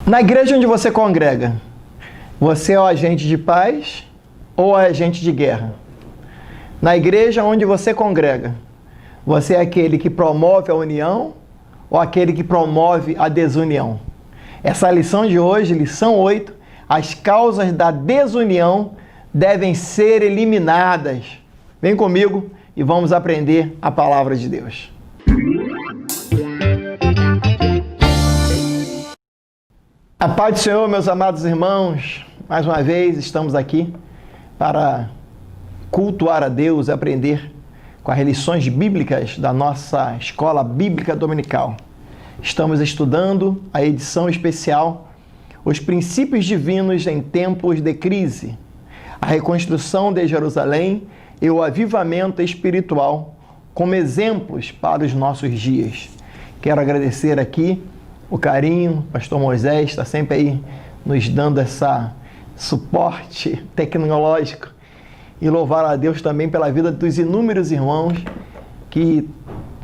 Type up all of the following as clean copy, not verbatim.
Na igreja onde você congrega, você é o agente de paz ou é agente de guerra? Na igreja onde você congrega, você é aquele que promove a união ou aquele que promove a desunião? Essa lição de hoje, lição 8, as causas da desunião devem ser eliminadas. Vem comigo e vamos aprender a palavra de Deus. A paz do Senhor, meus amados irmãos, mais uma vez estamos aqui para cultuar a Deus e aprender com as lições bíblicas da nossa Escola Bíblica Dominical. Estamos estudando a edição especial Os Princípios Divinos em Tempos de Crise, a reconstrução de Jerusalém e o avivamento espiritual como exemplos para os nossos dias. Quero agradecer aqui o carinho, o pastor Moisés está sempre aí nos dando esse suporte tecnológico e louvar a Deus também pela vida dos inúmeros irmãos que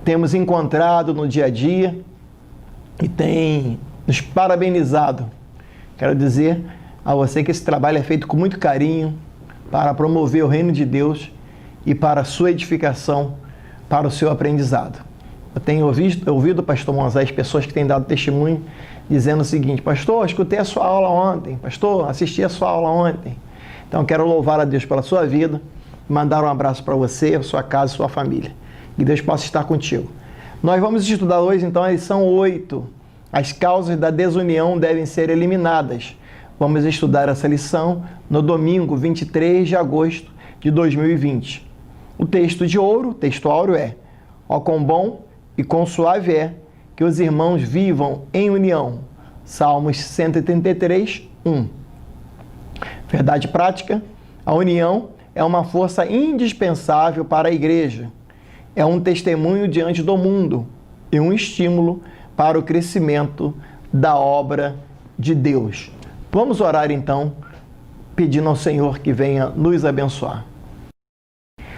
temos encontrado no dia a dia e tem nos parabenizado. Quero dizer a você que esse trabalho é feito com muito carinho para promover o reino de Deus e para a sua edificação, para o seu aprendizado. Eu tenho ouvido o pastor Moisés, pessoas que têm dado testemunho, dizendo o seguinte: pastor, escutei a sua aula ontem, pastor, assisti a sua aula ontem. Então, quero louvar a Deus pela sua vida, mandar um abraço para você, a sua casa e sua família. Que Deus possa estar contigo. Nós vamos estudar hoje, então, a lição 8. As causas da desunião devem ser eliminadas. Vamos estudar essa lição no domingo 23 de agosto de 2020. O texto de ouro, o texto áureo é: ó quão bom e quão suave é que os irmãos vivam em união. Salmos 133, 1. Verdade prática: a união é uma força indispensável para a igreja. É um testemunho diante do mundo e um estímulo para o crescimento da obra de Deus. Vamos orar então, pedindo ao Senhor que venha nos abençoar.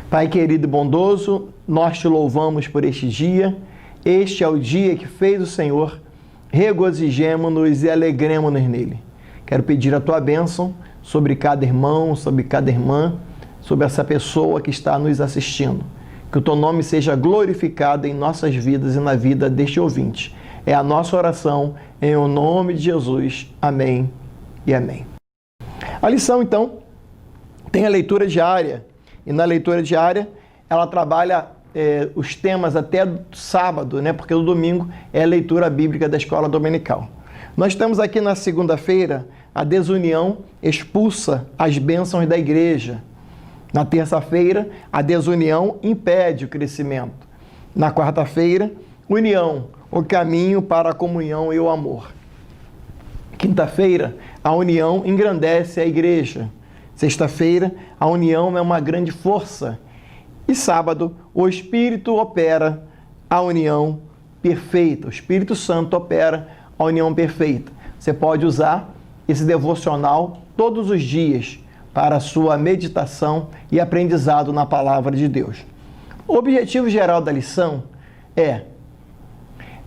Pai querido e bondoso, nós te louvamos por este dia. Este é o dia que fez o Senhor. Regozijemo-nos e alegremo-nos nele. Quero pedir a tua bênção sobre cada irmão, sobre cada irmã, sobre essa pessoa que está nos assistindo. Que o teu nome seja glorificado em nossas vidas e na vida deste ouvinte. É a nossa oração em o nome de Jesus. Amém e amém. A lição, então, tem a leitura diária. E na leitura diária, ela trabalha os temas até sábado, né? Porque no domingo é a leitura bíblica da escola dominical. Nós estamos aqui na segunda-feira, a desunião expulsa as bênçãos da igreja. Na terça-feira, a desunião impede o crescimento. Na quarta-feira, união, o caminho para a comunhão e o amor. Quinta-feira, a união engrandece a igreja. Sexta-feira, a união é uma grande força. E sábado, o Espírito opera a união perfeita. O Espírito Santo opera a união perfeita. Você pode usar esse devocional todos os dias para a sua meditação e aprendizado na palavra de Deus. O objetivo geral da lição é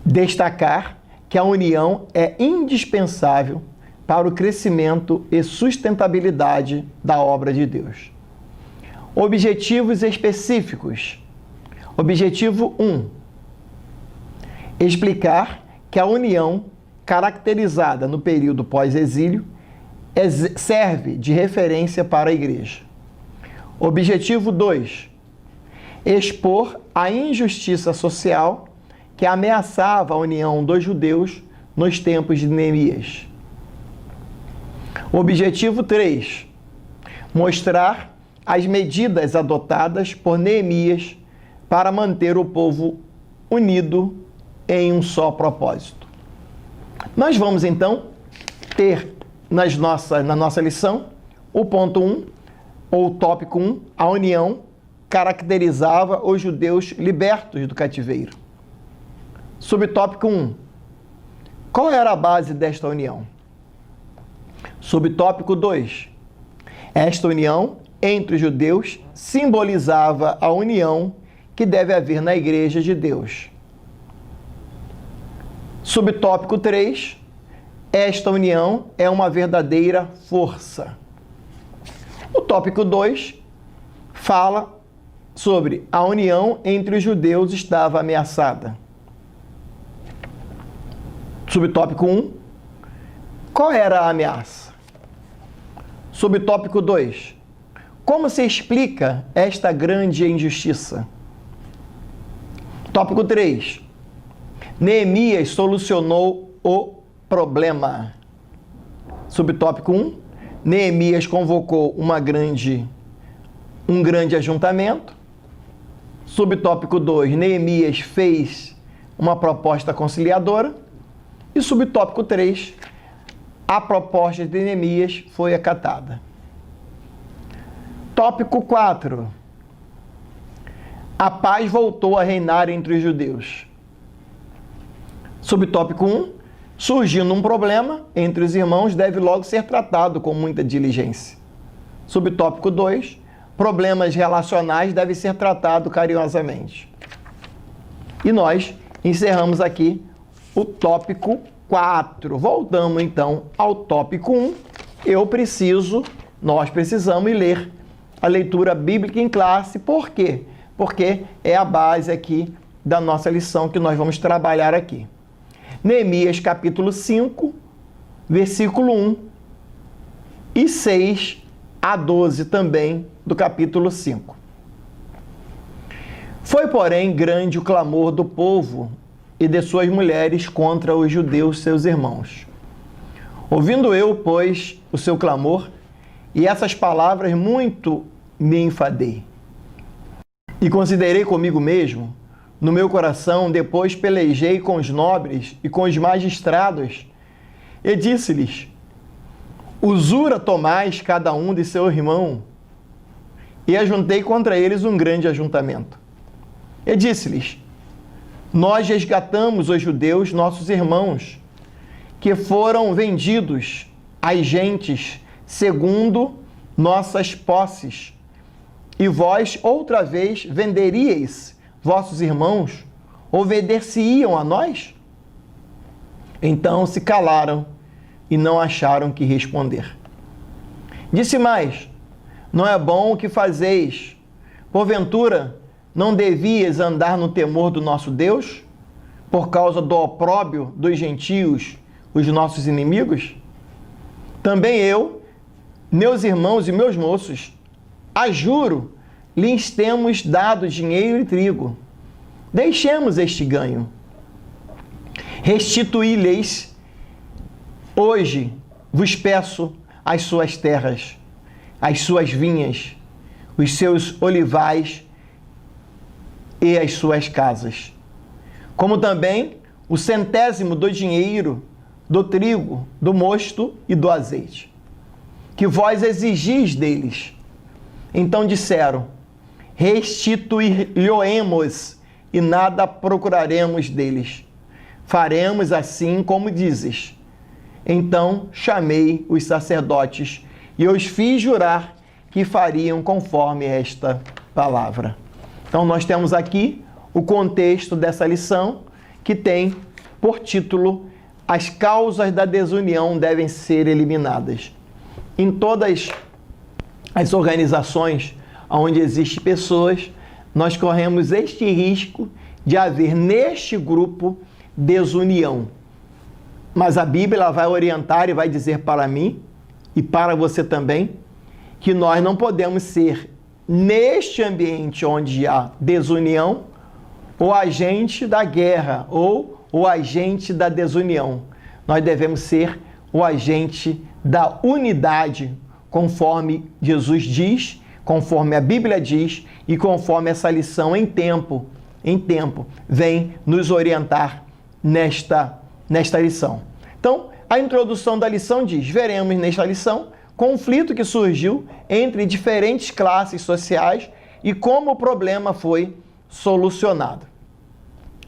destacar que a união é indispensável para o crescimento e sustentabilidade da obra de Deus. Objetivos específicos. Objetivo 1. Explicar que a união, caracterizada no período pós-exílio, serve de referência para a igreja. Objetivo 2. Expor a injustiça social que ameaçava a união dos judeus nos tempos de Neemias. Objetivo 3. Mostrar as medidas adotadas por Neemias para manter o povo unido em um só propósito. Nós vamos então ter na nossa lição o ponto 1, ou o tópico 1, a união caracterizava os judeus libertos do cativeiro. Subtópico 1. Qual era a base desta união? Subtópico 2. Esta união entre os judeus simbolizava a união que deve haver na Igreja de Deus. Subtópico 3. esta união é uma verdadeira força. O tópico 2 fala sobre a união entre os judeus estava ameaçada. Subtópico 1, qual era a ameaça? Subtópico 2, como se explica esta grande injustiça? Tópico 3, Neemias solucionou o problema. Subtópico 1, Neemias convocou um grande ajuntamento. Subtópico 2, Neemias fez uma proposta conciliadora. E subtópico 3, a proposta de Neemias foi acatada. Tópico 4, a paz voltou a reinar entre os judeus. Subtópico 1, surgindo um problema entre os irmãos, deve logo ser tratado com muita diligência. Subtópico 2, problemas relacionais devem ser tratados carinhosamente. E nós encerramos aqui o tópico 4. Voltamos então ao tópico 1. Nós precisamos ler a leitura bíblica em classe. Por quê? Porque é a base aqui da nossa lição que nós vamos trabalhar aqui. Neemias capítulo 5, versículo 1 e 6 a 12 também do capítulo 5. Foi, porém, grande o clamor do povo e de suas mulheres contra os judeus, seus irmãos. Ouvindo eu, pois, o seu clamor, e essas palavras muito me enfadei. E considerei comigo mesmo, no meu coração, depois pelejei com os nobres e com os magistrados, e disse-lhes, usura tomais cada um de seu irmão, e ajuntei contra eles um grande ajuntamento. E disse-lhes, nós resgatamos os judeus, nossos irmãos, que foram vendidos às gentes segundo nossas posses. E vós, outra vez, venderíeis vossos irmãos, obedeciam a nós? Então se calaram e não acharam que responder. Disse mais, não é bom o que fazeis. Porventura, não devias andar no temor do nosso Deus, por causa do opróbio dos gentios, os nossos inimigos? Também eu, meus irmãos e meus moços, a juro, lhes temos dado dinheiro e trigo. Deixemos este ganho. Restituí-lhes hoje, vos peço, as suas terras, as suas vinhas, os seus olivais e as suas casas, como também o 100º do dinheiro, do trigo, do mosto e do azeite, que vós exigis deles. Então disseram, restituir-lhe-emos e nada procuraremos deles. Faremos assim como dizes. Então chamei os sacerdotes e os fiz jurar que fariam conforme esta palavra. Então nós temos aqui o contexto dessa lição, que tem por título as causas da desunião devem ser eliminadas. Em todas as organizações onde existem pessoas, nós corremos este risco de haver neste grupo desunião. Mas a Bíblia ela vai orientar e vai dizer para mim e para você também que nós não podemos ser, neste ambiente onde há desunião, o agente da guerra ou o agente da desunião. Nós devemos ser o agente da unidade, conforme Jesus diz, conforme a Bíblia diz e conforme essa lição em tempo vem nos orientar nesta lição. Então, a introdução da lição diz, veremos nesta lição conflito que surgiu entre diferentes classes sociais e como o problema foi solucionado.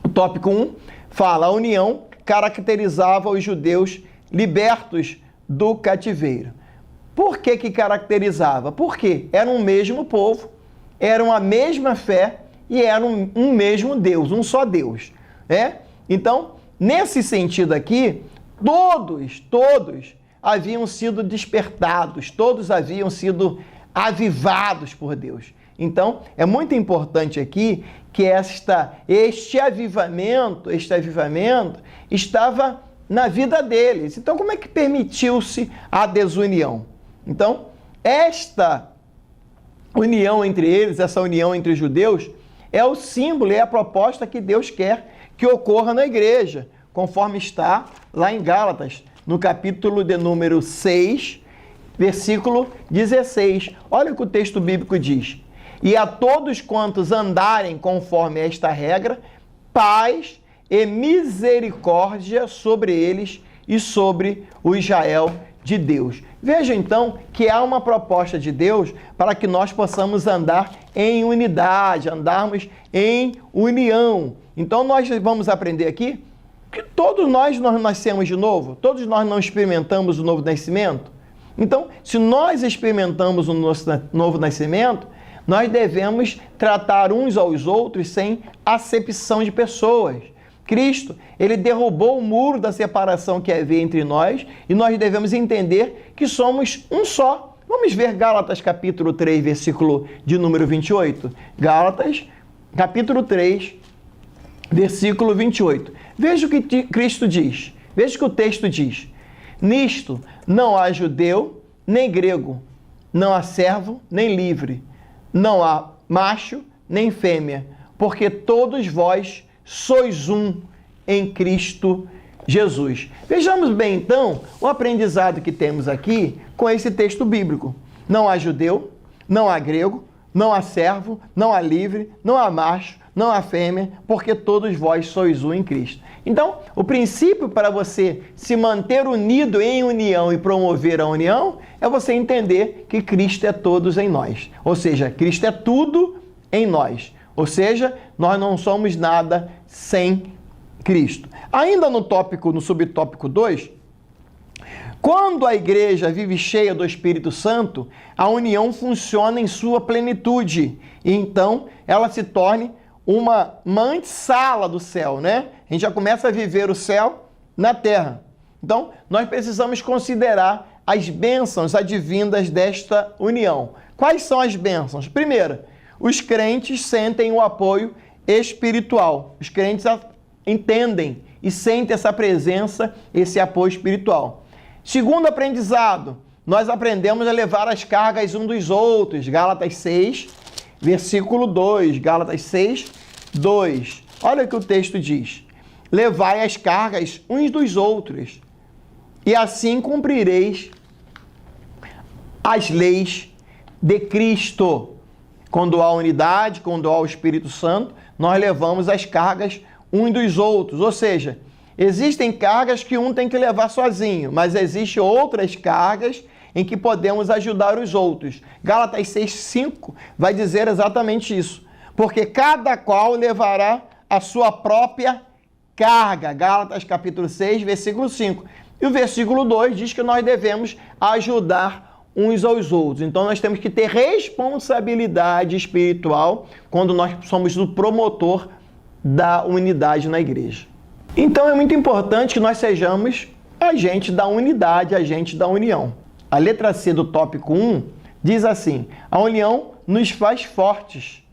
O tópico 1 fala, a união caracterizava os judeus libertos do cativeiro. Por que caracterizava? Porque eram um mesmo povo, eram a mesma fé e eram um mesmo Deus, um só Deus. Então, nesse sentido aqui, todos haviam sido despertados, todos haviam sido avivados por Deus. Então, é muito importante aqui que este avivamento estava na vida deles. Então, como é que permitiu-se a desunião? Então, esta união entre eles, essa união entre os judeus, é o símbolo, é a proposta que Deus quer que ocorra na igreja, conforme está lá em Gálatas, no capítulo de número 6, versículo 16. Olha o que o texto bíblico diz. E a todos quantos andarem conforme esta regra, paz e misericórdia sobre eles e sobre o Israel de Deus. Veja então que há uma proposta de Deus para que nós possamos andar em unidade, andarmos em união. Então nós vamos aprender aqui que todos nós nascemos de novo, todos nós não experimentamos o novo nascimento. Então, se nós experimentamos o nosso novo nascimento, nós devemos tratar uns aos outros sem acepção de pessoas. Cristo, ele derrubou o muro da separação que havia entre nós e nós devemos entender que somos um só. Vamos ver Gálatas capítulo 3, versículo de número 28. Gálatas capítulo 3, versículo 28. Veja o que Cristo diz. Veja o que o texto diz. Nisto não há judeu nem grego, não há servo nem livre, não há macho nem fêmea, porque todos vós sois um em Cristo Jesus. Vejamos bem, então, o aprendizado que temos aqui com esse texto bíblico. Não há judeu, não há grego, não há servo, não há livre, não há macho, não há fêmea, porque todos vós sois um em Cristo. Então, o princípio para você se manter unido em união e promover a união é você entender que Cristo é todos em nós. Ou seja, Cristo é tudo em nós. Ou seja, nós não somos nada sem Cristo. Ainda no subtópico 2, quando a igreja vive cheia do Espírito Santo, a união funciona em sua plenitude. E então, ela se torne uma antessala do céu, né? A gente já começa a viver o céu na terra. Então, nós precisamos considerar as bênçãos advindas desta união. Quais são as bênçãos? Primeira, os crentes sentem o apoio espiritual. Os crentes entendem e sentem essa presença, esse apoio espiritual. Segundo aprendizado, nós aprendemos a levar as cargas uns dos outros. Gálatas 6, versículo 2. Gálatas 6, 2. Olha o que o texto diz. Levai as cargas uns dos outros, e assim cumprireis as leis de Cristo. Quando há unidade, quando há o Espírito Santo, nós levamos as cargas uns dos outros. Ou seja, existem cargas que um tem que levar sozinho, mas existem outras cargas em que podemos ajudar os outros. Gálatas 6:5 vai dizer exatamente isso. Porque cada qual levará a sua própria carga. Gálatas capítulo 6, versículo 5. E o versículo 2 diz que nós devemos ajudar uns aos outros. Então nós temos que ter responsabilidade espiritual quando nós somos o promotor da unidade na igreja. Então é muito importante que nós sejamos agentes da unidade, agentes da união. A letra C do tópico 1 diz assim: a união nos faz fortes.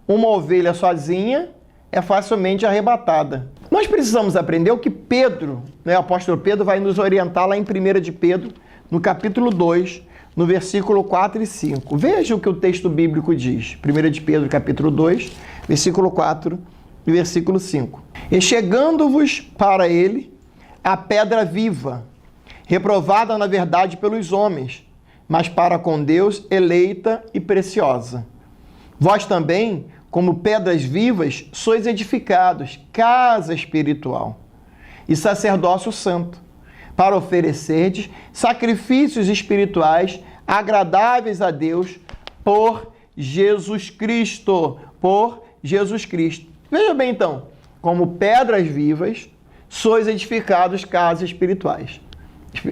Uma ovelha sozinha é facilmente arrebatada. Nós precisamos aprender o que Pedro, o apóstolo Pedro, vai nos orientar lá em 1 de Pedro, no capítulo 2, no versículo 4 e 5. Veja o que o texto bíblico diz. 1 de Pedro, capítulo 2, versículo 4 e versículo 5. E chegando-vos para ele a pedra viva, reprovada na verdade pelos homens, mas para com Deus eleita e preciosa. Vós também, como pedras vivas, sois edificados, casa espiritual e sacerdócio santo, para oferecerdes sacrifícios espirituais agradáveis a Deus por Jesus Cristo. Por Jesus Cristo. Veja bem então, como pedras vivas, sois edificados casas espirituais.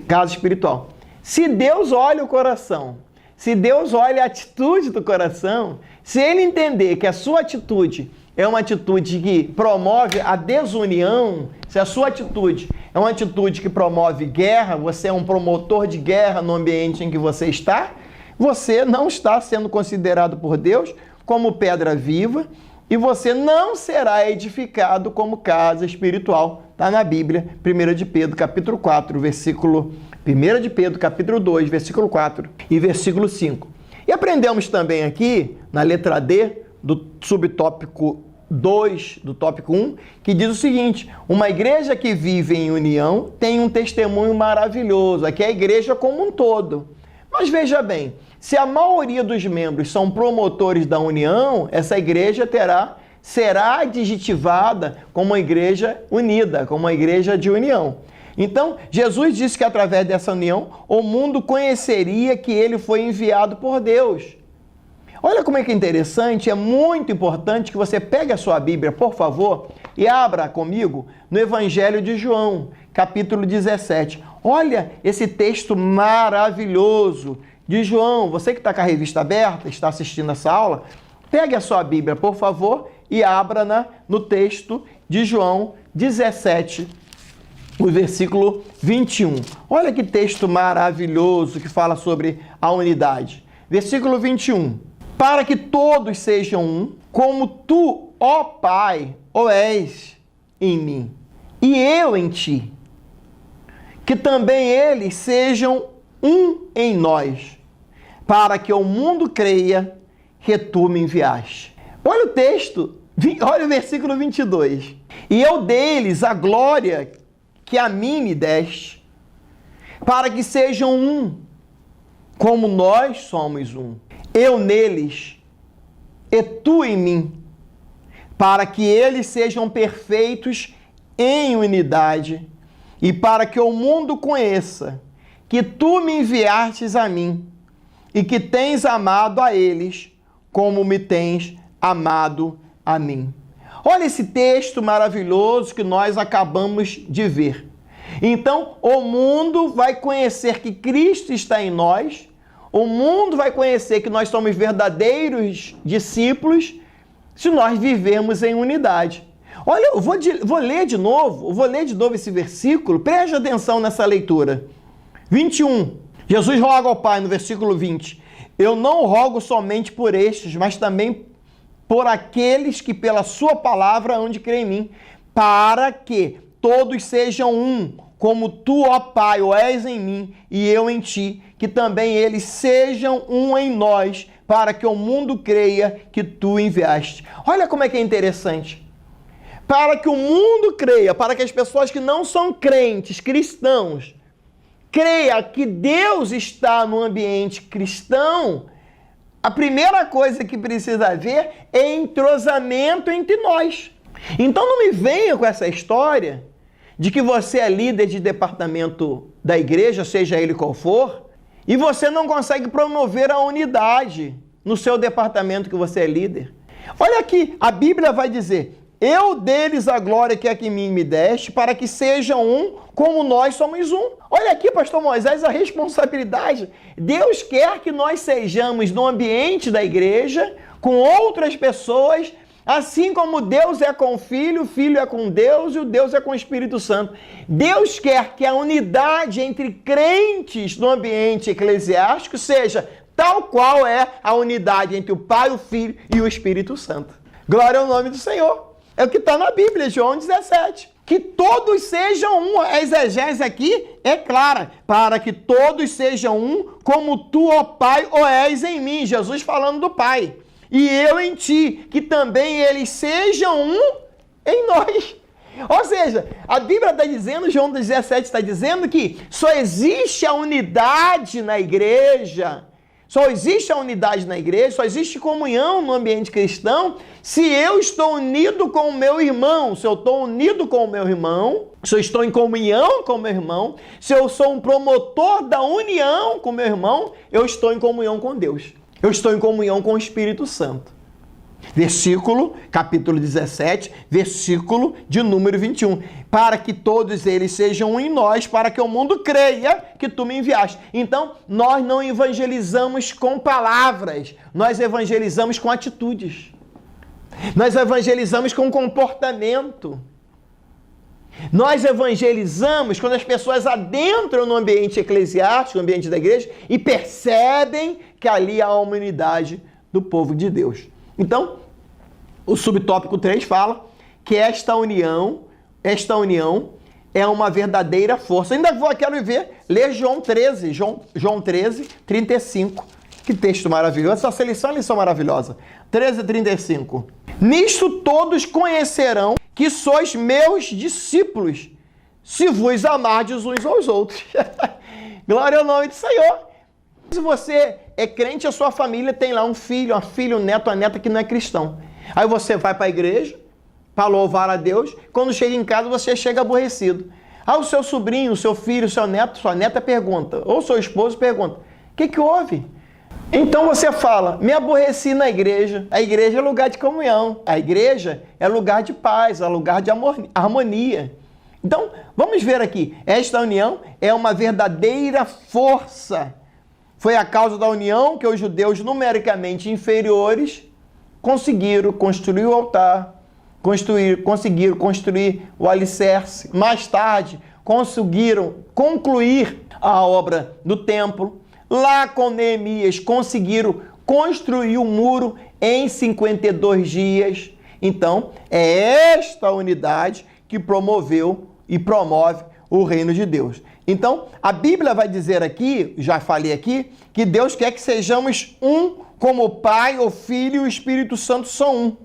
Casa espiritual. Se Deus olha o coração, se Deus olha a atitude do coração, se ele entender que a sua atitude é uma atitude que promove a desunião, se a sua atitude é uma atitude que promove guerra, você é um promotor de guerra no ambiente em que você está, você não está sendo considerado por Deus como pedra viva e você não será edificado como casa espiritual. Está na Bíblia, 1 de Pedro, capítulo 4, versículo... 1 de Pedro, capítulo 2, versículo 4 e versículo 5. E aprendemos também aqui, na letra D, do subtópico 2 do tópico 1, que diz o seguinte: uma igreja que vive em união tem um testemunho maravilhoso. Aqui é a igreja como um todo. Mas veja bem, se a maioria dos membros são promotores da união, essa igreja será adjetivada como uma igreja unida, como uma igreja de união. Então, Jesus disse que através dessa união, o mundo conheceria que ele foi enviado por Deus. Olha como é que é interessante, é muito importante que você pegue a sua Bíblia, por favor, e abra comigo no Evangelho de João, capítulo 17. Olha esse texto maravilhoso de João. Você que está com a revista aberta, está assistindo essa aula, pegue a sua Bíblia, por favor, e abra no texto de João 17, o versículo 21. Olha que texto maravilhoso que fala sobre a unidade. Versículo 21. Para que todos sejam um, como tu, ó Pai, o és em mim, e eu em ti, que também eles sejam um em nós, para que o mundo creia que tu me enviaste. Olha o texto, olha o versículo 22. E eu deles a glória que a mim me deste, para que sejam um, como nós somos um. Eu neles e tu em mim, para que eles sejam perfeitos em unidade e para que o mundo conheça que tu me enviastes a mim e que tens amado a eles como me tens amado a mim. Olha esse texto maravilhoso que nós acabamos de ver. Então, o mundo vai conhecer que Cristo está em nós, o mundo vai conhecer que nós somos verdadeiros discípulos se nós vivermos em unidade. Olha, eu vou ler de novo esse versículo, preste atenção nessa leitura. 21, Jesus roga ao Pai no versículo 20, eu não rogo somente por estes, mas também por aqueles que pela sua palavra hão de crer em mim, para que todos sejam um, como tu, ó Pai, o és em mim e eu em ti, que também eles sejam um em nós, para que o mundo creia que tu enviaste. Olha como é que é interessante. Para que o mundo creia, para que as pessoas que não são crentes, cristãos, creia que Deus está no ambiente cristão, a primeira coisa que precisa haver é entrosamento entre nós. Então não me venha com essa história de que você é líder de departamento da igreja, seja ele qual for, e você não consegue promover a unidade no seu departamento que você é líder. Olha aqui, a Bíblia vai dizer, eu deles a glória que aqui em mim me deste, para que sejam um, como nós somos um. Olha aqui, pastor Moisés, a responsabilidade. Deus quer que nós sejamos no ambiente da igreja, com outras pessoas, assim como Deus é com o Filho é com Deus e o Deus é com o Espírito Santo. Deus quer que a unidade entre crentes no ambiente eclesiástico seja tal qual é a unidade entre o Pai, o Filho e o Espírito Santo. Glória ao nome do Senhor. É o que está na Bíblia, João 17. Que todos sejam um. A exegese aqui é clara. Para que todos sejam um, como tu, ó Pai, o és em mim. Jesus falando do Pai. E eu em ti, que também eles sejam um em nós. Ou seja, a Bíblia está dizendo, João 17 está dizendo que só existe a unidade na igreja, só existe a unidade na igreja, só existe comunhão no ambiente cristão se eu estou unido com o meu irmão, se eu estou unido com o meu irmão, se eu estou em comunhão com o meu irmão, se eu sou um promotor da união com o meu irmão, eu estou em comunhão com Deus. Eu estou em comunhão com o Espírito Santo. Versículo, capítulo 17, versículo de número 21. Para que todos eles sejam um em nós, para que o mundo creia que tu me enviaste. Então, nós não evangelizamos com palavras, nós evangelizamos com atitudes. Nós evangelizamos com comportamento. Nós evangelizamos quando as pessoas adentram no ambiente eclesiástico, no ambiente da igreja, e percebem que ali há uma unidade do povo de Deus. Então, o subtópico 3 fala que esta união é uma verdadeira força. Quero ler João 13, 35. Que texto maravilhoso. Essa lição é uma lição maravilhosa. 13:35. Nisto todos conhecerão que sois meus discípulos, se vos amardes uns aos outros. Glória ao nome do Senhor. Se você é crente, a sua família tem lá um filho, uma filha, um neto, uma neta que não é cristão. Aí você vai para a igreja para louvar a Deus. Quando chega em casa, você chega aborrecido. Aí o seu sobrinho, o seu filho, o seu neto, sua neta pergunta, ou seu esposo pergunta, o que houve? Então você fala, me aborreci na igreja. A igreja é lugar de comunhão. A igreja é lugar de paz, é lugar de harmonia. Então, vamos ver aqui. Esta união é uma verdadeira força. Foi a causa da união que os judeus numericamente inferiores conseguiram construir o altar, conseguiram construir o alicerce. Mais tarde, conseguiram concluir a obra do templo. Lá com Neemias conseguiram construir o muro em 52 dias. Então, é esta unidade que promoveu e promove o reino de Deus. Então, a Bíblia vai dizer aqui, já falei aqui, que Deus quer que sejamos um, como o Pai, o Filho e o Espírito Santo são um.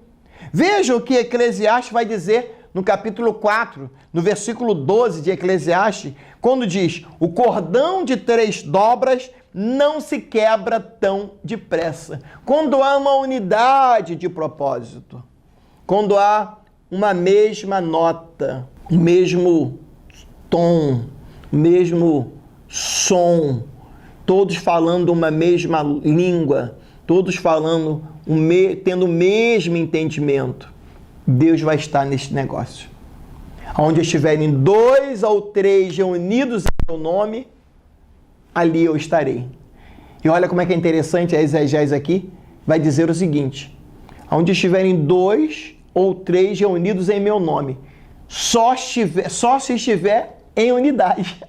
Veja o que Eclesiastes vai dizer no capítulo 4, no versículo 12 de Eclesiastes, quando diz, o cordão de 3 dobras não se quebra tão depressa. Quando há uma unidade de propósito, quando há uma mesma nota, o mesmo tom, o mesmo som, todos falando uma mesma língua, todos falando, tendo o mesmo entendimento, Deus vai estar neste negócio. Onde estiverem 2 ou 3 reunidos em meu nome, ali eu estarei. E olha como é que é interessante a exegese aqui, vai dizer o seguinte, onde estiverem 2 ou 3 reunidos em meu nome, só se estiver em unidade.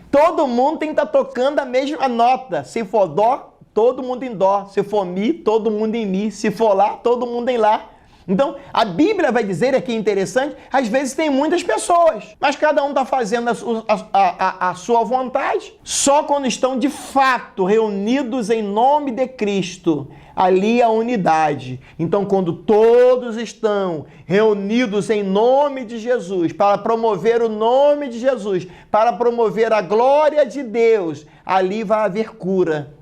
Todo mundo tem que estar tocando a mesma nota. Se for dó, todo mundo em dó. Se for mi, todo mundo em mi. Se for lá, todo mundo em lá. Então, a Bíblia vai dizer, aqui é interessante, às vezes tem muitas pessoas, mas cada um está fazendo a sua vontade. Só quando estão de fato reunidos em nome de Cristo, ali a unidade. Então, quando todos estão reunidos em nome de Jesus, para promover o nome de Jesus, para promover a glória de Deus, ali vai haver cura,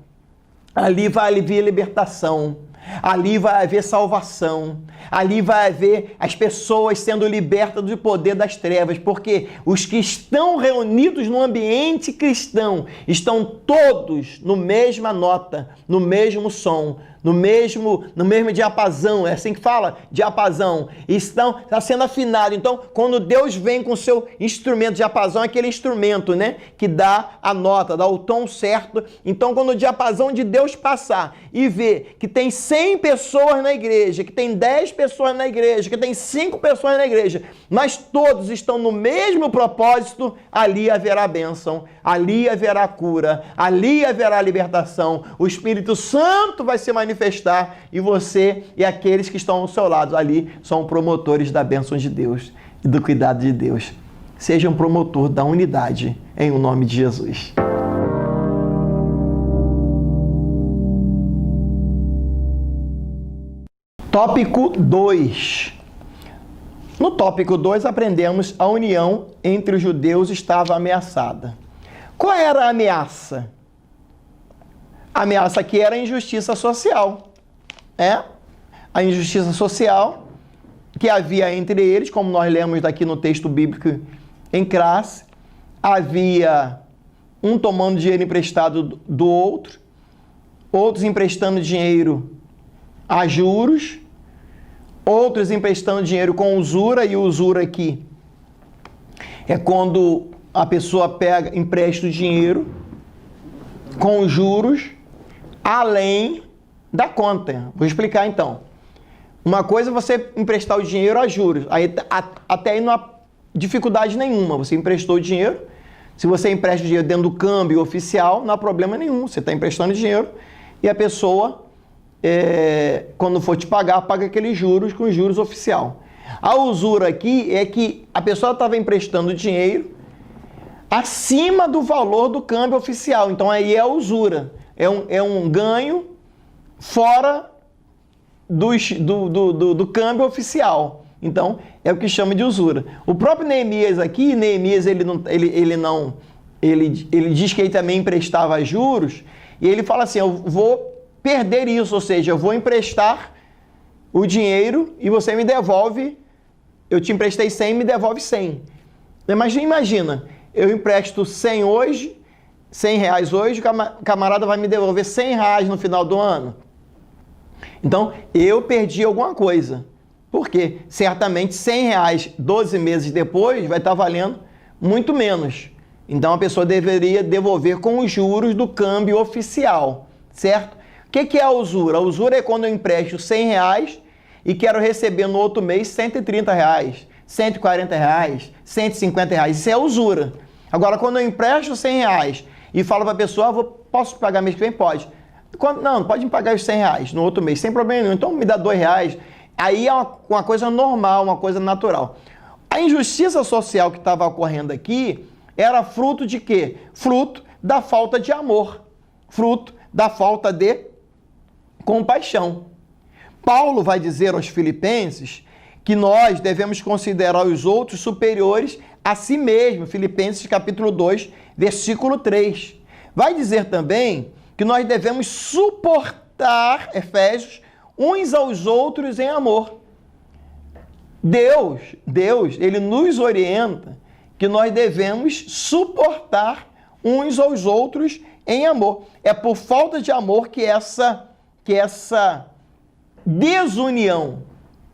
ali vai haver libertação. Ali vai haver salvação, ali vai haver as pessoas sendo libertas do poder das trevas, porque os que estão reunidos no ambiente cristão estão todos no mesma nota, no mesmo som, no mesmo diapasão, é assim que fala, diapasão, está sendo afinado. Então, quando Deus vem com o seu instrumento, diapasão é aquele instrumento, né, que dá a nota, dá o tom certo. Então, quando o diapasão de Deus passar e ver que tem 100 pessoas na igreja, que tem 10 pessoas na igreja, que tem 5 pessoas na igreja, mas todos estão no mesmo propósito, ali haverá bênção, ali haverá cura, ali haverá libertação, o Espírito Santo vai se manifestar e você e aqueles que estão ao seu lado ali são promotores da bênção de Deus e do cuidado de Deus. Seja um promotor da unidade em o nome de Jesus. Tópico 2. No tópico 2 aprendemos a união entre os judeus estava ameaçada. Qual era a ameaça? A ameaça aqui era a injustiça social. A injustiça social que havia entre eles, como nós lemos aqui no texto bíblico em classe, havia um tomando dinheiro emprestado do outro, outros emprestando dinheiro a juros, outros emprestando dinheiro com usura, e usura aqui é quando a pessoa empresta o dinheiro com juros além da conta. Vou explicar então. Uma coisa é você emprestar o dinheiro a juros, aí até aí não há dificuldade nenhuma. Você emprestou dinheiro. Se você empresta dinheiro dentro do câmbio oficial, não há problema nenhum. Você está emprestando dinheiro e a pessoa, quando for te pagar, paga aqueles juros com juros oficial. A usura aqui é que a pessoa estava emprestando dinheiro acima do valor do câmbio oficial. Então aí é a usura. É um ganho fora do câmbio oficial. Então, é o que chama de usura. O próprio Neemias aqui, ele diz que ele também emprestava juros, e ele fala assim, eu vou perder isso, ou seja, eu vou emprestar o dinheiro e você me devolve, eu te emprestei 100, me devolve 100. Mas imagina, eu empresto 100 hoje, 100 reais hoje, o camarada vai me devolver 100 reais no final do ano. Então, eu perdi alguma coisa. Porque certamente 100 reais 12 meses depois vai estar valendo muito menos. Então a pessoa deveria devolver com os juros do câmbio oficial, certo? O que é a usura? A usura é quando eu empresto 100 reais e quero receber no outro mês 130 reais, 140 reais, 150 reais. Isso é usura. Agora, quando eu empresto 100 reais e falo para a pessoa, posso pagar mês que vem? Pode. Não, pode me pagar os 100 reais no outro mês, sem problema nenhum. Então me dá 2 reais. Aí é uma coisa normal, uma coisa natural. A injustiça social que estava ocorrendo aqui era fruto de quê? Fruto da falta de amor, fruto da falta de compaixão. Paulo vai dizer aos Filipenses que nós devemos considerar os outros superiores a si mesmo, Filipenses capítulo 2, versículo 3. Vai dizer também que nós devemos suportar, Efésios, uns aos outros em amor. Deus, ele nos orienta que nós devemos suportar uns aos outros em amor. É por falta de amor que essa desunião,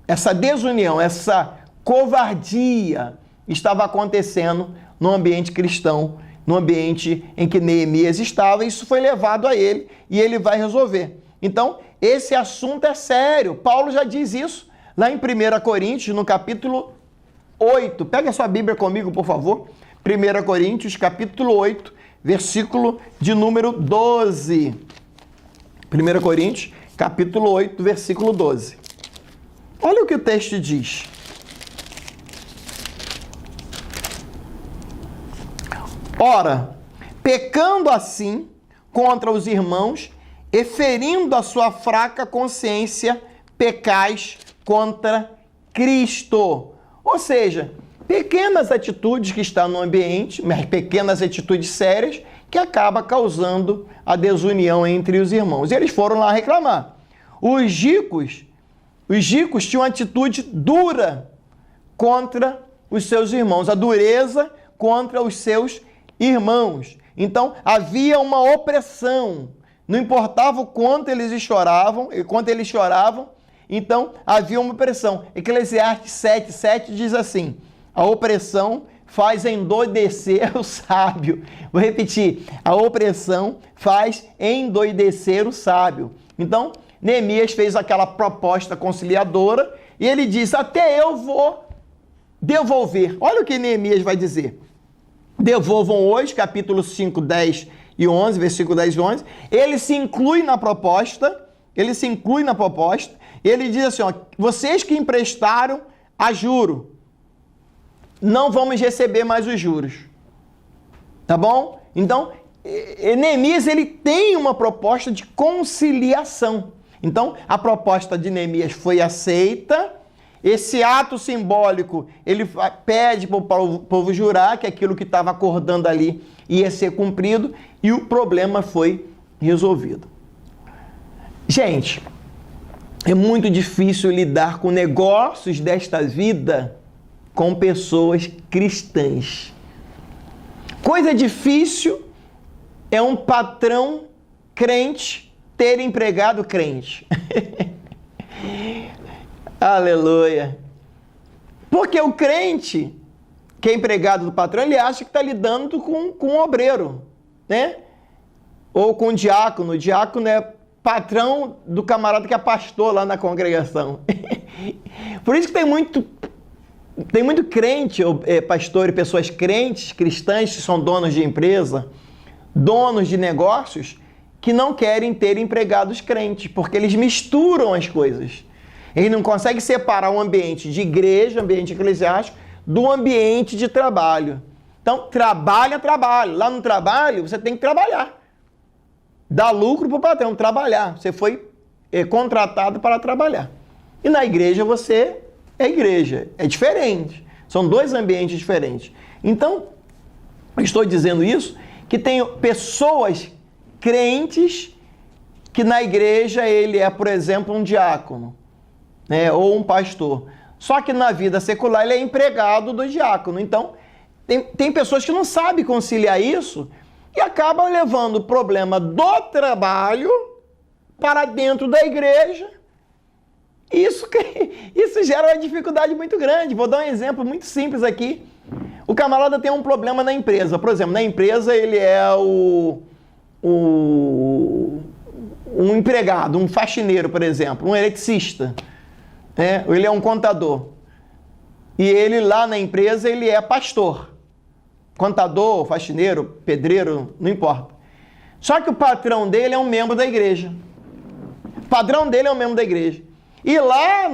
essa covardia estava acontecendo no ambiente cristão, no ambiente em que Neemias estava. Isso foi levado a ele e ele vai resolver. Então, esse assunto é sério. Paulo já diz isso lá em 1 Coríntios, no capítulo 8. Pega a sua Bíblia comigo, por favor. 1 Coríntios, capítulo 8, versículo de número 12. 1 Coríntios, capítulo 8, versículo 12. Olha o que o texto diz. Ora, pecando assim contra os irmãos, e ferindo a sua fraca consciência, pecais contra Cristo. Ou seja, pequenas atitudes que estão no ambiente, mas pequenas atitudes sérias, que acabam causando a desunião entre os irmãos. E eles foram lá reclamar. Os ricos tinham uma atitude dura contra os seus irmãos, a dureza contra os seus irmãos. Então, havia uma opressão. Não importava o quanto eles choravam, então havia uma opressão. Eclesiastes 7:7 diz assim: a opressão faz endoidecer o sábio. Vou repetir: a opressão faz endoidecer o sábio. Então, Neemias fez aquela proposta conciliadora e ele diz: até eu vou devolver. Olha o que Neemias vai dizer. Devolvam hoje, capítulo 5, 10 e 11, versículo 10 e 11. Ele se inclui na proposta, ele diz assim, ó, vocês que emprestaram a juro, não vamos receber mais os juros. Tá bom? Então, Neemias, ele tem uma proposta de conciliação. Então, a proposta de Neemias foi aceita. Esse ato simbólico, ele pede para o povo jurar que aquilo que estava acordando ali ia ser cumprido e o problema foi resolvido. Gente, é muito difícil lidar com negócios desta vida com pessoas cristãs. Coisa difícil é um patrão crente ter empregado crente. Aleluia. Porque o crente, que é empregado do patrão, ele acha que está lidando com um obreiro, né? Ou com um diácono. O diácono é patrão do camarada que é pastor lá na congregação. Por isso que tem Tem muito crente, pastor e pessoas crentes, cristãs que são donos de empresa, donos de negócios, que não querem ter empregados crentes, porque eles misturam as coisas. Eles não conseguem separar o ambiente de igreja, ambiente eclesiástico, do ambiente de trabalho. Então, trabalho é trabalho. Lá no trabalho, você tem que trabalhar. Dá lucro para o patrão, trabalhar. Você foi contratado para trabalhar. E na igreja, você é igreja. É diferente. São dois ambientes diferentes. Então, eu estou dizendo isso, que tem pessoas crentes que na igreja ele é, por exemplo, um diácono, né, ou um pastor. Só que na vida secular ele é empregado do diácono. Então, tem pessoas que não sabem conciliar isso e acabam levando o problema do trabalho para dentro da igreja. Isso gera uma dificuldade muito grande. Vou dar um exemplo muito simples aqui. O camarada tem um problema na empresa. Por exemplo, na empresa ele é um empregado, um faxineiro, por exemplo, um eletricista. Ele é um contador. E ele lá na empresa ele é pastor. Contador, faxineiro, pedreiro, não importa. Só que o patrão dele é um membro da igreja. O padrão dele é um membro da igreja. E lá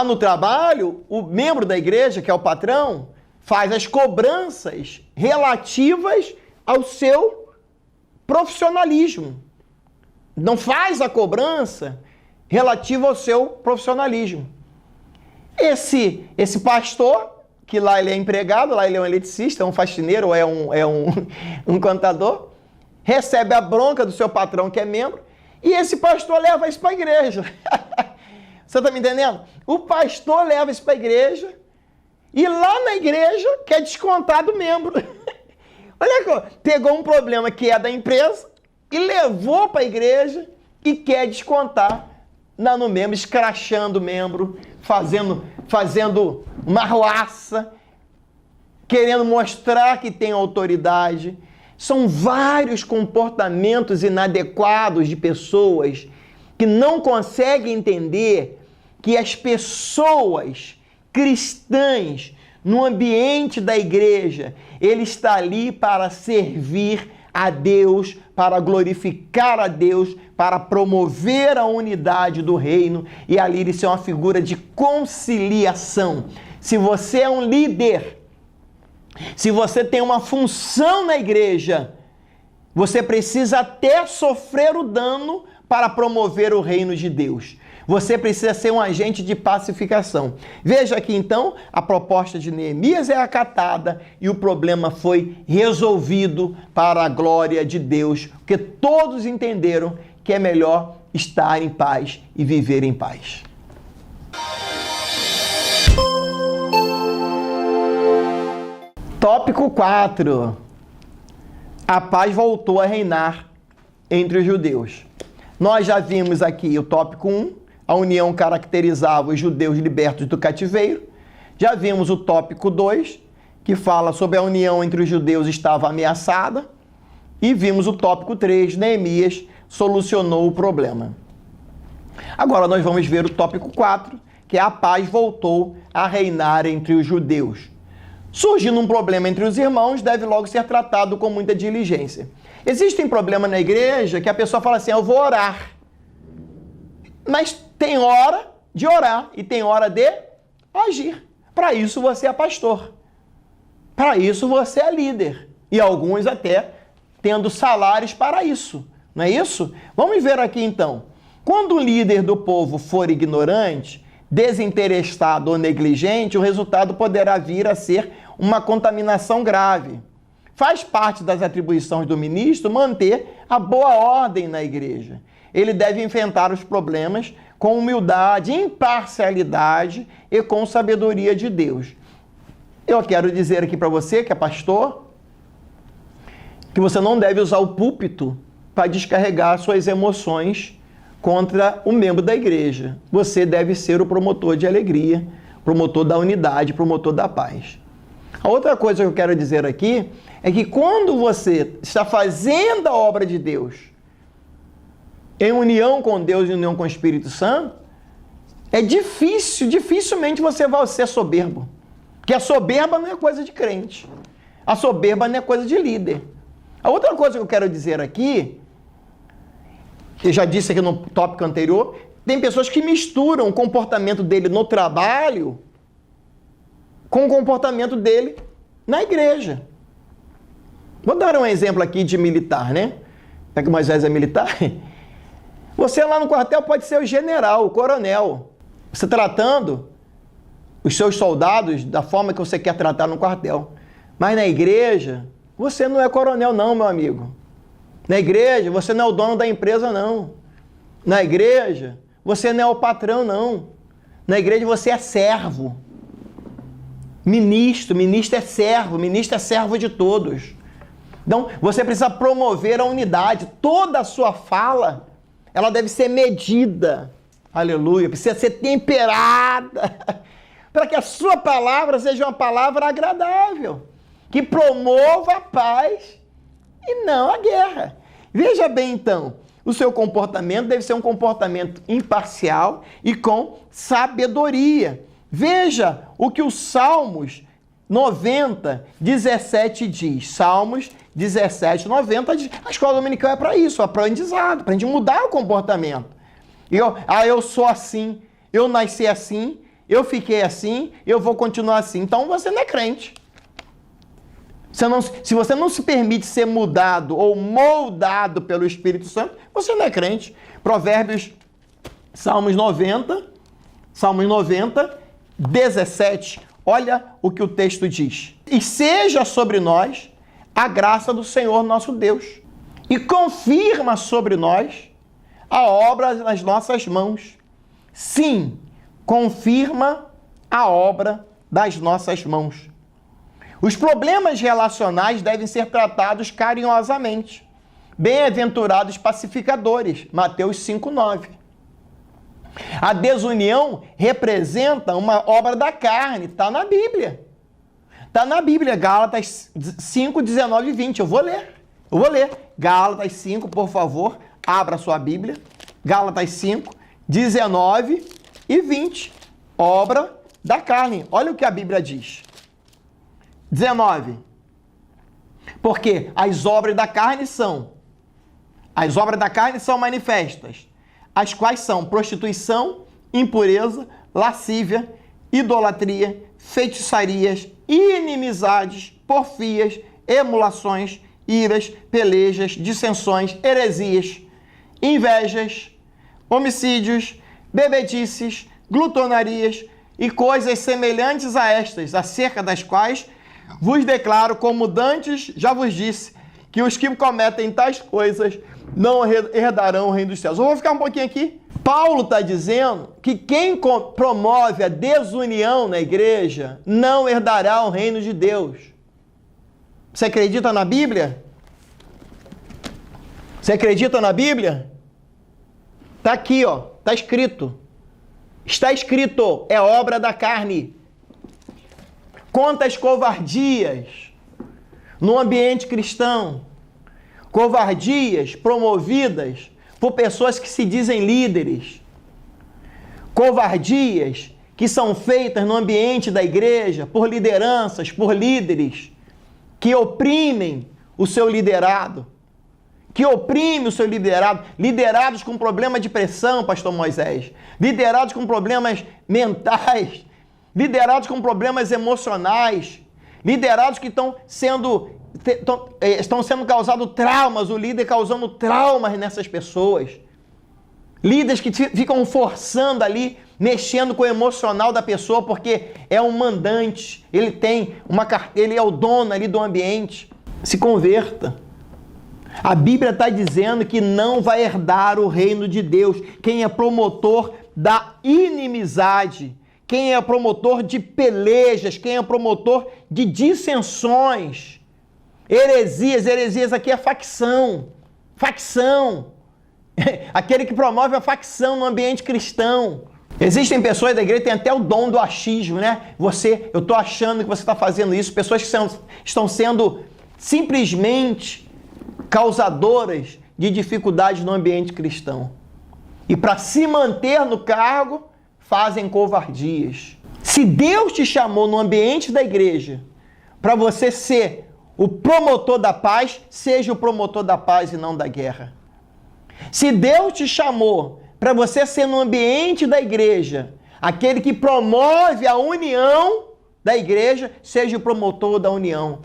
no trabalho, o membro da igreja, que é o patrão, faz as cobranças relativas ao seu profissionalismo. Não faz a cobrança relativa ao seu profissionalismo. Esse pastor, que lá ele é empregado, lá ele é um eletricista, é um faxineiro, ou é um contador, recebe a bronca do seu patrão, que é membro, e esse pastor leva isso para a igreja. Você está me entendendo? O pastor leva isso para a igreja, e lá na igreja quer descontar do membro. Olha, pegou um problema que é da empresa e levou para a igreja e quer descontar no membro, escrachando o membro, fazendo uma arruaça, querendo mostrar que tem autoridade. São vários comportamentos inadequados de pessoas que não conseguem entender que as pessoas cristãs no ambiente da igreja, ele está ali para servir a Deus, para glorificar a Deus, para promover a unidade do reino, e ali ele é uma figura de conciliação. Se você é um líder, se você tem uma função na igreja, você precisa até sofrer o dano para promover o reino de Deus. Você precisa ser um agente de pacificação. Veja aqui então, a proposta de Neemias é acatada e o problema foi resolvido para a glória de Deus, porque todos entenderam que é melhor estar em paz e viver em paz. Tópico 4. A paz voltou a reinar entre os judeus. Nós já vimos aqui o tópico 1, a união caracterizava os judeus libertos do cativeiro. Já vimos o tópico 2, que fala sobre a união entre os judeus estava ameaçada. E vimos o tópico 3, Neemias solucionou o problema. Agora nós vamos ver o tópico 4, que é a paz voltou a reinar entre os judeus. Surgindo um problema entre os irmãos, deve logo ser tratado com muita diligência. Existem problemas na igreja que a pessoa fala assim, eu vou orar. Mas tem hora de orar e tem hora de agir. Para isso você é pastor. Para isso você é líder. E alguns até tendo salários para isso. Não é isso? Vamos ver aqui então. Quando o líder do povo for ignorante, desinteressado ou negligente, o resultado poderá vir a ser uma contaminação grave. Faz parte das atribuições do ministro manter a boa ordem na igreja. Ele deve enfrentar os problemas com humildade, imparcialidade e com sabedoria de Deus. Eu quero dizer aqui para você, que é pastor, que você não deve usar o púlpito para descarregar suas emoções contra o membro da igreja. Você deve ser o promotor de alegria, promotor da unidade, promotor da paz. A outra coisa que eu quero dizer aqui é que quando você está fazendo a obra de Deus em união com Deus e união com o Espírito Santo, É difícil, dificilmente você vai ser soberbo. Porque a soberba não é coisa de crente. A soberba não é coisa de líder. A outra coisa que eu quero dizer aqui, eu já disse aqui no tópico anterior, tem pessoas que misturam o comportamento dele no trabalho com o comportamento dele na igreja. Vou dar um exemplo aqui de militar, né? Já que Moisés é militar. Você lá no quartel pode ser o general, o coronel. Você tratando os seus soldados da forma que você quer tratar no quartel. Mas na igreja, você não é coronel não, meu amigo. Na igreja, você não é o dono da empresa não. Na igreja, você não é o patrão não. Na igreja, você é servo. Ministro é servo, ministro é servo de todos. Então, você precisa promover a unidade. Toda a sua fala, ela deve ser medida. Aleluia. Precisa ser temperada. Para que a sua palavra seja uma palavra agradável. Que promova a paz e não a guerra. Veja bem, então, o seu comportamento deve ser um comportamento imparcial e com sabedoria. Veja o que o Salmos 90, 17 diz. Salmos 17, 90 diz. A escola dominical é para isso, aprendizado, para a gente mudar o comportamento. Eu sou assim, eu nasci assim, eu fiquei assim, eu vou continuar assim. Então você não é crente. Se você não se permite ser mudado ou moldado pelo Espírito Santo, você não é crente. Salmos 90, 17, olha o que o texto diz. E seja sobre nós a graça do Senhor nosso Deus, e confirma sobre nós a obra das nossas mãos. Sim, confirma a obra das nossas mãos. Os problemas relacionais devem ser tratados carinhosamente. Bem-aventurados pacificadores, Mateus 5:9. A desunião representa uma obra da carne, está na Bíblia. Está na Bíblia, Gálatas 5, 19 e 20. Eu vou ler. Gálatas 5, por favor, abra a sua Bíblia. Gálatas 5, 19 e 20. Obra da carne. Olha o que a Bíblia diz. 19. Porque as obras da carne são manifestas, as quais são prostituição, impureza, lascívia, idolatria, feitiçarias, inimizades, porfias, emulações, iras, pelejas, dissensões, heresias, invejas, homicídios, bebedices, glutonarias e coisas semelhantes a estas, acerca das quais vos declaro, como dantes já vos disse, que os que cometem tais coisas não herdarão o reino dos céus. Eu vou ficar um pouquinho aqui. Paulo está dizendo que quem promove a desunião na igreja não herdará o reino de Deus. Você acredita na Bíblia? Você acredita na Bíblia? Está aqui, ó. Está escrito. Está escrito. É obra da carne. Quantas covardias no ambiente cristão. Covardias promovidas por pessoas que se dizem líderes. Covardias que são feitas no ambiente da igreja por lideranças, por líderes que oprimem o seu liderado. Liderados com problema de pressão, pastor Moisés. Liderados com problemas mentais. Liderados com problemas emocionais. Liderados que estão sendo causando traumas, o líder causando traumas nessas pessoas. Líderes que ficam forçando ali, mexendo com o emocional da pessoa, porque é um mandante, ele é o dono ali do ambiente. Se converta. A Bíblia está dizendo que não vai herdar o reino de Deus quem é promotor da inimizade, quem é promotor de pelejas, quem é promotor de dissensões. Heresias aqui é facção. Aquele que promove a facção no ambiente cristão. Existem pessoas da igreja que têm até o dom do achismo, né? Eu estou achando que você está fazendo isso. Pessoas que estão sendo simplesmente causadoras de dificuldades no ambiente cristão. E para se manter no cargo, fazem covardias. Se Deus te chamou no ambiente da igreja para você ser o promotor da paz, seja o promotor da paz e não da guerra. Se Deus te chamou para você ser no ambiente da igreja aquele que promove a união da igreja, seja o promotor da união.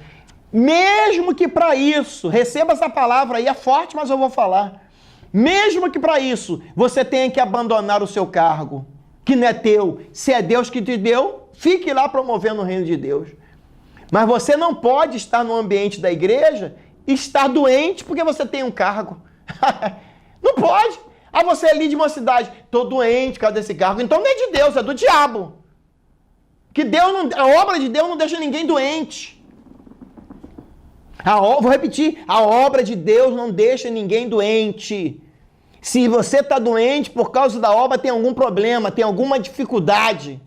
Mesmo que para isso, receba essa palavra aí, é forte, mas eu vou falar. Mesmo que para isso você tenha que abandonar o seu cargo, que não é teu, se é Deus que te deu, fique lá promovendo o reino de Deus. Mas você não pode estar no ambiente da igreja e estar doente porque você tem um cargo. Não pode. Ah, você é líder de uma cidade, estou doente por causa desse cargo. Então não é de Deus, é do diabo. Que Deus não, a obra de Deus não deixa ninguém doente. Vou repetir, a obra de Deus não deixa ninguém doente. Se você está doente por causa da obra, tem algum problema, tem alguma dificuldade.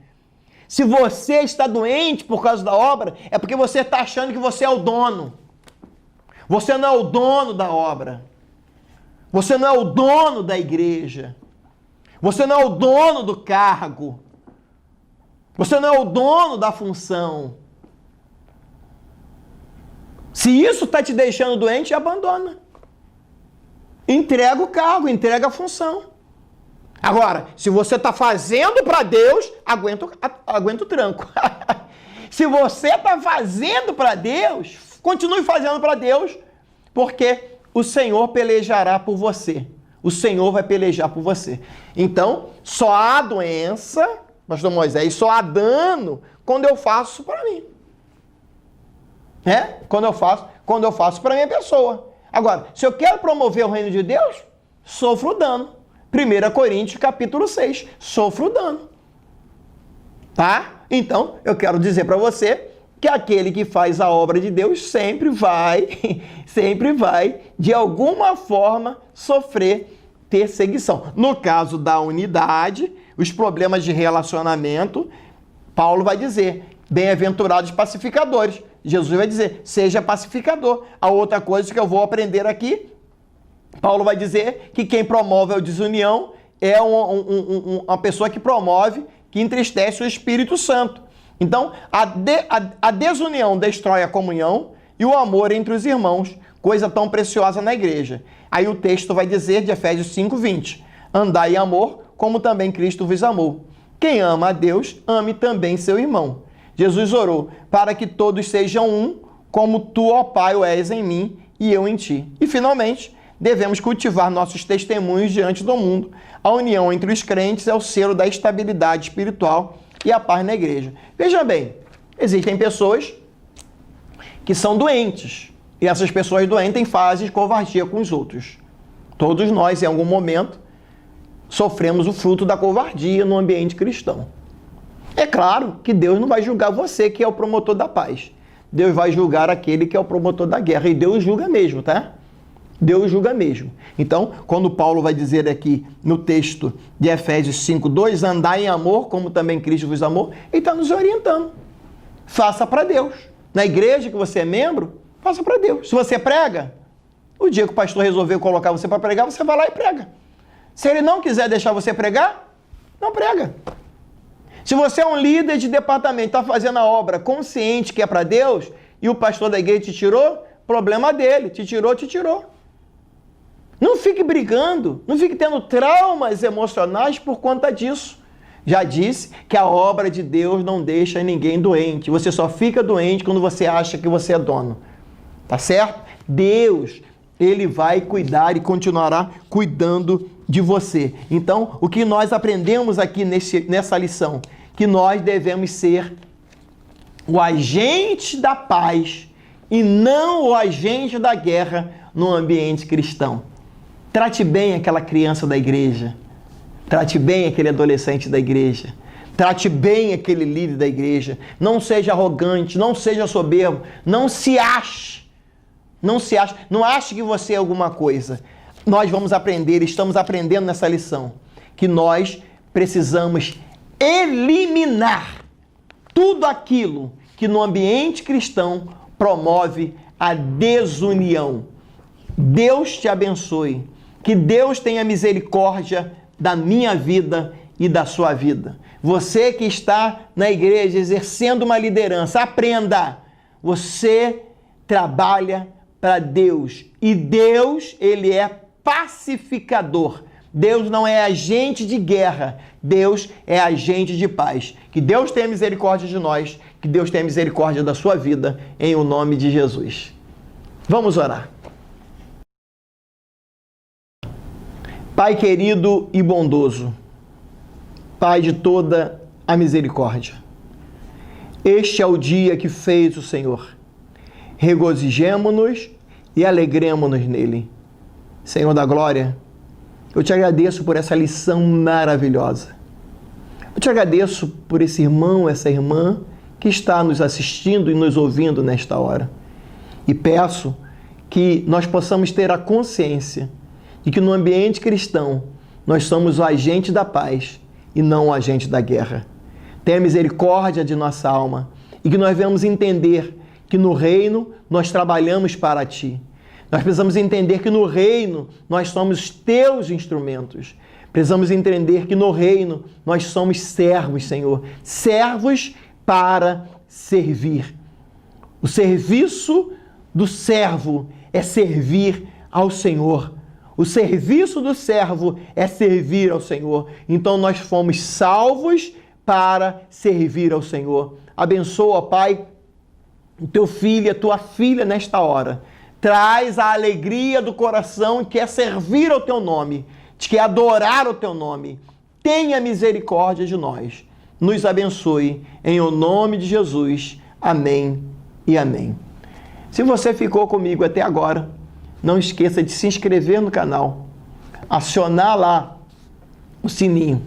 Se você está doente por causa da obra, é porque você está achando que você é o dono. Você não é o dono da obra. Você não é o dono da igreja. Você não é o dono do cargo. Você não é o dono da função. Se isso está te deixando doente, abandona. Entrega o cargo, entrega a função. Agora, se você está fazendo para Deus, aguenta o tranco. Se você está fazendo para Deus, continue fazendo para Deus, porque o Senhor pelejará por você. O Senhor vai pelejar por você. Então, só há doença, pastor Moisés, só há dano quando eu faço para mim. Quando eu faço para minha pessoa. Agora, se eu quero promover o reino de Deus, sofro dano. 1 Coríntios capítulo 6, sofro dano. Tá? Então, eu quero dizer para você que aquele que faz a obra de Deus sempre vai, de alguma forma, sofrer perseguição. No caso da unidade, os problemas de relacionamento, Paulo vai dizer, bem-aventurados pacificadores. Jesus vai dizer, seja pacificador. A outra coisa que eu vou aprender aqui, Paulo vai dizer que quem promove a desunião é uma pessoa que promove, que entristece o Espírito Santo. Então, a desunião destrói a comunhão e o amor entre os irmãos, coisa tão preciosa na igreja. Aí o texto vai dizer, de Efésios 5:20, andai em amor, como também Cristo vos amou. Quem ama a Deus, ame também seu irmão. Jesus orou para que todos sejam um, como tu, ó Pai, o és em mim e eu em ti. E, finalmente, devemos cultivar nossos testemunhos diante do mundo. A união entre os crentes é o selo da estabilidade espiritual e a paz na igreja. Veja bem, existem pessoas que são doentes. E essas pessoas doentes fazem covardia com os outros. Todos nós, em algum momento, sofremos o fruto da covardia no ambiente cristão. É claro que Deus não vai julgar você, que é o promotor da paz. Deus vai julgar aquele que é o promotor da guerra. E Deus julga mesmo, tá? Deus julga mesmo. Então, quando Paulo vai dizer aqui no texto de Efésios 5:2, andai em amor, como também Cristo vos amou, ele está nos orientando. Faça para Deus. Na igreja que você é membro, faça para Deus. Se você prega, o dia que o pastor resolveu colocar você para pregar, você vai lá e prega. Se ele não quiser deixar você pregar, não prega. Se você é um líder de departamento, está fazendo a obra consciente que é para Deus, e o pastor da igreja te tirou, problema dele. Te tirou. Não fique brigando, não fique tendo traumas emocionais por conta disso. Já disse que a obra de Deus não deixa ninguém doente. Você só fica doente quando você acha que você é dono. Tá certo? Deus, ele vai cuidar e continuará cuidando de você. Então, o que nós aprendemos aqui nessa lição? Que nós devemos ser o agente da paz e não o agente da guerra no ambiente cristão. Trate bem aquela criança da igreja. Trate bem aquele adolescente da igreja. Trate bem aquele líder da igreja. Não seja arrogante, não seja soberbo. Não se ache. Não ache que você é alguma coisa. Nós vamos aprender, estamos aprendendo nessa lição, que nós precisamos eliminar tudo aquilo que no ambiente cristão promove a desunião. Deus te abençoe. Que Deus tenha misericórdia da minha vida e da sua vida. Você que está na igreja exercendo uma liderança, aprenda. Você trabalha para Deus e Deus, ele é pacificador. Deus não é agente de guerra, Deus é agente de paz. Que Deus tenha misericórdia de nós, que Deus tenha misericórdia da sua vida, em o nome de Jesus. Vamos orar. Pai querido e bondoso, Pai de toda a misericórdia, este é o dia que fez o Senhor. Regozijemo-nos e alegremo-nos nele. Senhor da glória, eu te agradeço por essa lição maravilhosa. Eu te agradeço por esse irmão, essa irmã que está nos assistindo e nos ouvindo nesta hora. E peço que nós possamos ter a consciência de que no ambiente cristão nós somos o agente da paz e não o agente da guerra. Tenha misericórdia de nossa alma e que nós venhamos entender que no reino nós trabalhamos para ti. Nós precisamos entender que no reino nós somos teus instrumentos. Precisamos entender que no reino nós somos servos, Senhor. Servos para servir. O serviço do servo é servir ao Senhor. O serviço do servo é servir ao Senhor. Então nós fomos salvos para servir ao Senhor. Abençoa, Pai, o teu filho e a tua filha nesta hora. Traz a alegria do coração que é servir ao teu nome, de que é adorar o teu nome. Tenha misericórdia de nós. Nos abençoe em o nome de Jesus. Amém e amém. Se você ficou comigo até agora, não esqueça de se inscrever no canal, acionar lá o sininho.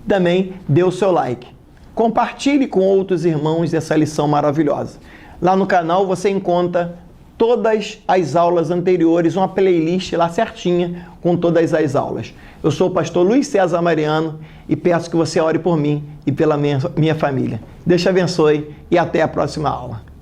Também dê o seu like. Compartilhe com outros irmãos essa lição maravilhosa. Lá no canal você encontra todas as aulas anteriores, uma playlist lá certinha com todas as aulas. Eu sou o pastor Luiz César Mariano e peço que você ore por mim e pela minha família. Deus te abençoe e até a próxima aula.